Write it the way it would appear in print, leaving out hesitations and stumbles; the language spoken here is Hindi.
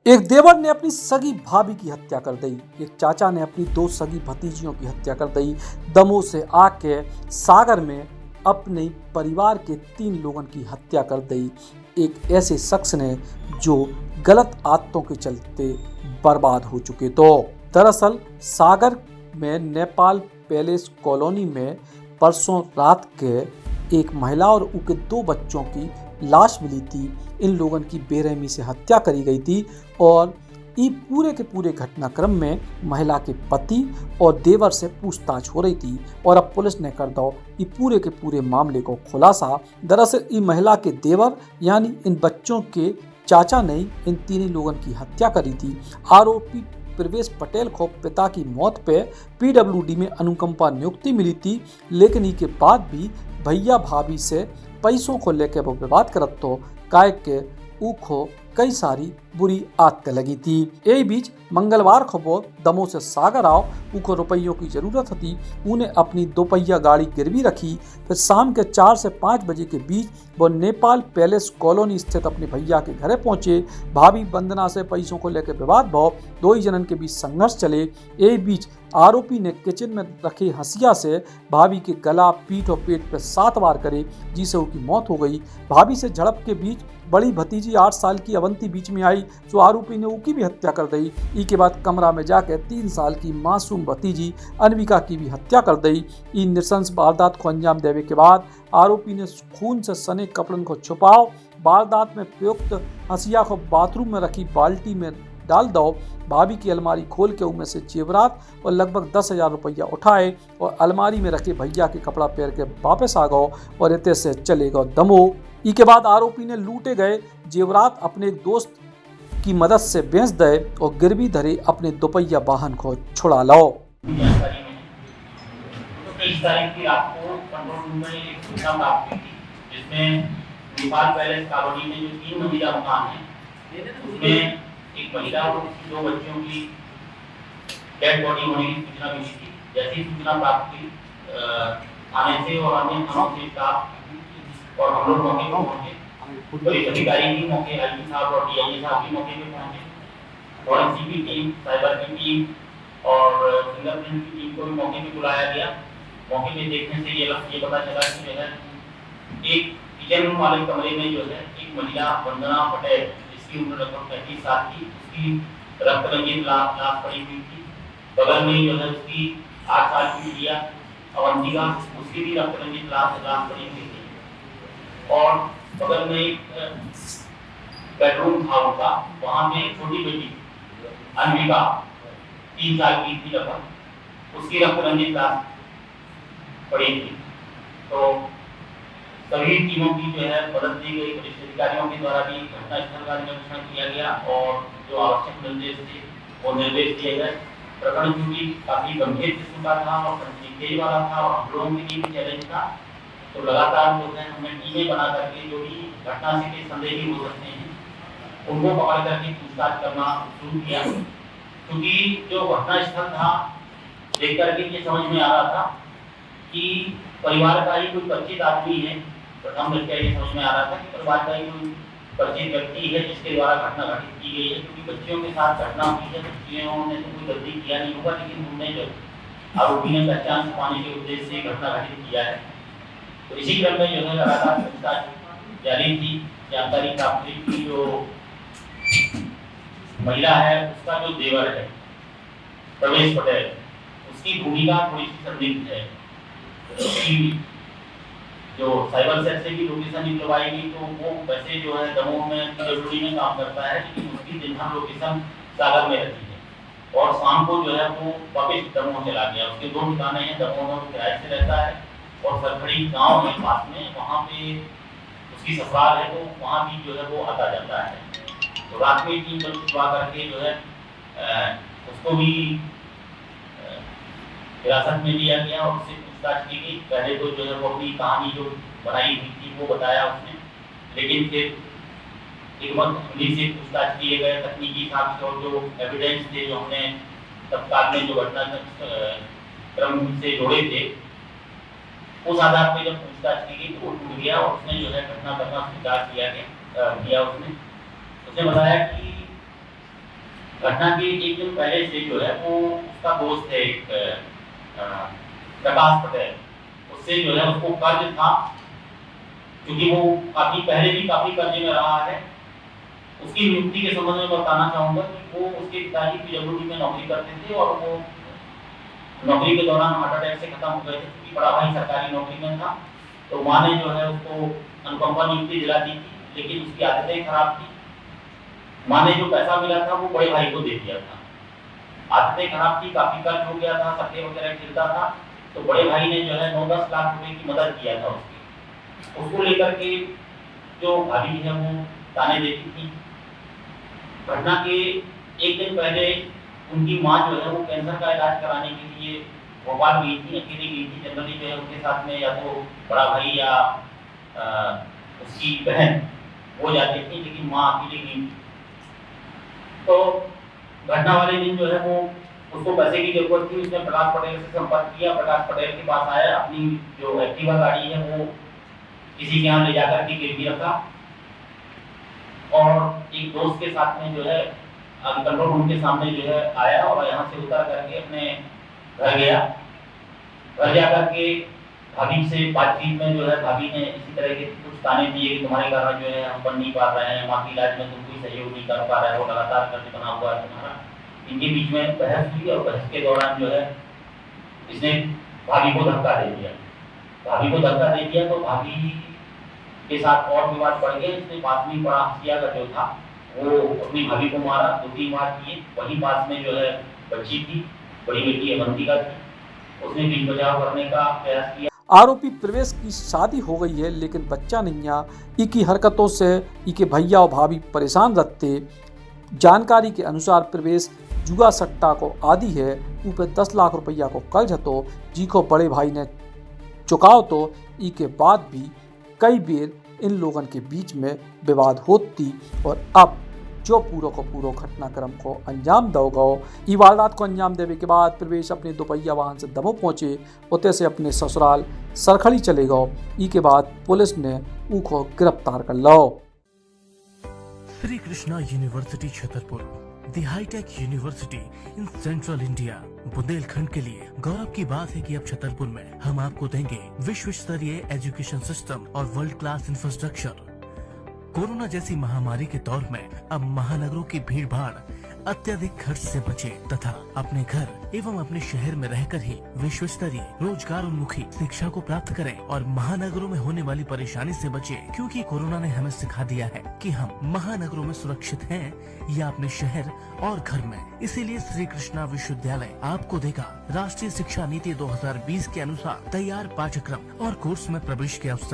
एक देवर ने अपनी सगी भाभी की हत्या कर दी। एक चाचा ने अपनी 2 सगी भतीजियों की हत्या कर दी। दमोह से आके सागर में अपने परिवार के 3 लोगों की हत्या कर दी। एक ऐसे शख्स ने जो गलत आदतों के चलते बर्बाद हो चुके। तो दरअसल सागर में नेपाल पैलेस कॉलोनी में परसों रात के एक महिला और उनके 2 बच्चों की लाश मिली थी। इन लोगों की बेरहमी से हत्या करी गई थी और ये पूरे के पूरे घटनाक्रम में महिला के पति और देवर से पूछताछ हो रही थी और अब पुलिस ने कर दो ये पूरे के पूरे मामले को खुलासा। दरअसल ये महिला के देवर यानी इन बच्चों के चाचा ने इन 3 लोगों की हत्या करी थी। आरोपी प्रवेश पटेल को पिता की मौत पे पीडब्ल्यूडी में अनुकंपा नियुक्ति मिली थी, लेकिन इसके बाद भी भैया भाभी से पैसों को लेकर वो विवाद करत तो काय के ऊखो कई सारी बुरी आदतें लगी थी। यही बीच मंगलवार को वो दमोह से सागर आओ, उनको रुपयों की जरूरत थी। उन्हें अपनी 2 पहिया गाड़ी गिरवी रखी। फिर शाम के 4 से 5 बजे के बीच वो नेपाल पैलेस कॉलोनी स्थित अपने भैया के घरे पहुंचे। भाभी वंदना से पैसों को लेकर विवाद भाव, 2 ही जनन के बीच संघर्ष चले। यही बीच आरोपी ने किचन में रखे हंसिया से भाभी के गला, पीठ और पेट पर 7 बार करे, जिससे उनकी मौत हो गई। भाभी से झड़प के बीच बड़ी भतीजी 8 साल की अवंती बीच में आई, जो आरोपी ने उसकी भी हत्या कर दी। इसके बाद कमरा में जाकर 3 साल की मासूम भतीजी अनविका की भी हत्या कर दी। इन नृशंस वारदात को अंजाम देने के बाद आरोपी ने खून से सने कपड़न को छुपाओ, वारदात में प्रयुक्त हंसिया को बाथरूम में रखी बाल्टी में डाल दो। भाभी की अलमारी खोल के उनमें से जेवरात और लगभग 10,000 रुपया उठाए और अलमारी में रखे भैया के कपड़ा पहन के वापस आ गओ और इतने से चले गए दमोह। इसके बाद आरोपी ने लूटे गए जेवरात अपने एक दोस्त की मदद से बेच दे और गिरवी धरे अपने 2 पहिया वाहन को छुड़ा लो। 23 तारीख की रात को कंट्रोल रूम में एक सूचना प्राप्त हुई थी, जिसमें नेपाल पैलेस कॉलोनी में जो 3 मंजिला मकान है, उसमें एक महिला और उसकी 2 बच्चियों की डेड बॉडी होने की सूचना मिली थी। जैसी सूचना प्राप्त हुई थाने से और अन्य थानों से स्टाफ और हम लोग मौके पर पहुंचे। पुलिस अधिकारी भी मौके, आईजी साहब और डीआईजी साहब भी मौके पे पहुंचे। फॉरेंसिक की टीम, साइबर की टीम और फिंगरप्रिंट की टीम को भी मौके पे बुलाया गया। मौके पे देखने से ये पता चला कि जो है एक किचन रूम वाले कमरे में जो है एक महिला वंदना पटेल, जिसकी उम्र लगभग 35 साल की, उसकी रक्त रंजित लाश पड़ी हुई थी। बगल में जो है उसकी 8 साल की बिटिया अवंतिका, उसकी भी रक्त रंजित लाश पड़ी हुई थी। और बगल में एक बेडरूम था उनका, वहाँ पे छोटी बेटी अनविका 3 साल की थी लगभग, उसकी रक्त रंजित लाश पड़ी थी। तो सभी टीमों की जो है मदद दी गई। पुलिस अधिकारियों के द्वारा भी घटनास्थल का निरीक्षण किया गया और जो आवश्यक निर्देश थे वो निर्देश दिए गए। प्रकरण क्योंकि काफी गंभीर किस्म का था और संजीदगी वाला था और हम लोगों के लिए भी चैलेंज था, तो लगातार जो है हमने टीमें बना करके जो भी घटना से संदेही हो सकते हैं उनको पकड़ करके पूछताछ करना शुरू किया। क्योंकि जो घटनास्थल था देख करके ये समझ में आ रहा था कि परिवार का ही कोई परिचित आदमी है। प्रथम दृष्टया ये समझ में आ रहा था कि परिवार का ही कोई परिचित व्यक्ति है जिसके द्वारा घटना घटित की गई है। क्योंकि बच्चियों के साथ घटना हुई है, बच्चियों ने तो कोई गलती किया नहीं होगा, लेकिन उन्होंने जो आरोपी ने पहचान छुपाने के उद्देश्य से घटना घटित किया है। तो इसी क्रम में जो है लगातार पूछताछ जारी थी। जानकारी प्राप्त हुई कि जो महिला है उसका जो देवर है प्रवेश पटेल, उसकी भूमिका थोड़ी सी संदिग्ध है। उसकी जो साइबर सेल से भी लोकेशन निकलवाई गई, तो वो वैसे जो है दमोह में पीडब्ल्यूडी में काम करता है, लेकिन उसकी दिन भर लोकेशन सागर में रहती है और शाम को जो है वो वापस दमोह चला गया। उसके 2 ठिकाने हैं, दमोह में वो किराए से रहता है और सरखड़ी गांव है पास में, वहाँ पे उसकी ससुराल है, तो वहाँ भी जो है वो आता जाता है। तो रात में टीम भिजवा करके जो है उसको भी हिरासत में लिया गया और उससे पूछताछ की गई। पहले तो जो है वो अपनी कहानी जो बनाई हुई थी वो बताया उसने, लेकिन फिर एक वक्त पुलिस से पूछताछ किए गए तकनीकी साक्ष्य और जो एविडेंस थे जो हमने तत्काल में जो घटना क्रम से जोड़े थे, उस आधार पर जब पूछताछ की गई तो वो टूट गया और उसने जो है घटना करना स्वीकार किया। उसने बताया कि घटना के एक दिन पहले से जो है वो उसका दोस्त है एक प्रकाश पटेल, उससे जो है उसको कर्ज था, क्योंकि वो काफी पहले भी काफी कर्जे में रहा है। उसकी नियुक्ति के संबंध में बताना चाहूंगा कि वो उसके पिताजी पीडब्ल्यूडी में नौकरी करते थे और वो नौकरी के दौरान हार्ट अटैक से खत्म हो गए थे, क्योंकि बड़ा भाई सरकारी नौकरी में था। तो माँ ने जो है उसको अनुकंपा नियुक्ति दिला दी थी, लेकिन उसकी आदतें खराब थी। माँ ने जो पैसा मिला था वो बड़े भाई को दे दिया था। आदतें खराब थी, काफी कर्ज हो गया था, सट्टे वगैरह गिरता था। तो बड़े भाई ने जो है 9-10 लाख रुपए की मदद किया था उसको लेकर के जो भाभी है वो ताने देती थी। घटना के एक दिन पहले उनकी माँ जो है वो कैंसर का इलाज कराने के लिए भोपाल गई थी, अकेली गई थी। जनरली जो है उनके साथ में या तो बड़ा भाई या उसकी बहन वो जाती थी, लेकिन माँ अकेली गई थी। तो घटना वाले दिन जो है वो उसको पैसे की जरूरत थी। उसने प्रकाश पटेल से संपर्क किया, प्रकाश पटेल के पास आया, अपनी जो एक्टिवा गाड़ी है वो किसी के यहाँ ले जाकर के गिरवी रखा और एक दोस्त के साथ में जो है कंट्रोल रूम के सामने जो है आया और यहाँ से उतर करके अपने घर गया। घर जा करके भाभी से बातचीत में जो है भाभी ने इसी तरह के कुछ ताने दिए कि तुम्हारे कारण जो है हम बन नहीं पा रहे हैं, माँ के इलाज में तुम कोई सहयोग नहीं कर पा रहे हो, लगातार कर्ज बना हुआ है तुम्हारा। इनके बीच में बहस हुई और बहस के दौरान जो है इसने भाभी को धक्का दे दिया। भाभी को धक्का दे दिया तो भाभी के साथ और विवाद बढ़ गया। इसने पास में बड़ा हंसिया का जो था वो अपनी भाभी को मारा, 2-3 मार किए। वहीं पास में जो है बच्ची थी, बड़ी बेटी अवंतिका थी, उसने बीच बचाव करने का प्रयास किया। आरोपी प्रवेश की शादी हो गई है, लेकिन बच्चा नहीं आ। इकी हरकतों से इके भैया और भाभी परेशान रहते। जानकारी के अनुसार प्रवेश जुआ सट्टा को आदि है, ऊपर 10 लाख रुपया को कर्ज तो जी को बड़े भाई ने चुकाओ। तो ई के बाद भी कई बेर इन लोगों के बीच में विवाद होती और अब जो पूरो घटनाक्रम को अंजाम दो गो। ई वारदात को अंजाम देने के बाद प्रवेश अपने दोपहिया वाहन से दमोह पहुंचे, उते से अपने ससुराल सरखड़ी चले गो। ई के बाद पुलिस ने ऊ को गिरफ्तार कर लो। Shri Krishna university Chhatarpur, the high tech university in central India, Bundelkhand के लिए गौरव की बात है कि अब छतरपुर में हम आपको देंगे विश्व स्तरीय एजुकेशन सिस्टम और वर्ल्ड क्लास इंफ्रास्ट्रक्चर। कोरोना जैसी महामारी के दौर में अब महानगरों की भीड़ भाड़, अत्यधिक खर्च से बचे तथा अपने घर एवं अपने शहर में रहकर ही विश्व स्तरीय रोजगार उन्मुखी शिक्षा को प्राप्त करें और महानगरों में होने वाली परेशानी से बचे, क्योंकि कोरोना ने हमें सिखा दिया है कि हम महानगरों में सुरक्षित हैं या अपने शहर और घर में। इसीलिए श्री कृष्णा विश्वविद्यालय आपको देगा राष्ट्रीय शिक्षा नीति 2020 के अनुसार तैयार पाठ्यक्रम और कोर्स में प्रवेश के अवसर।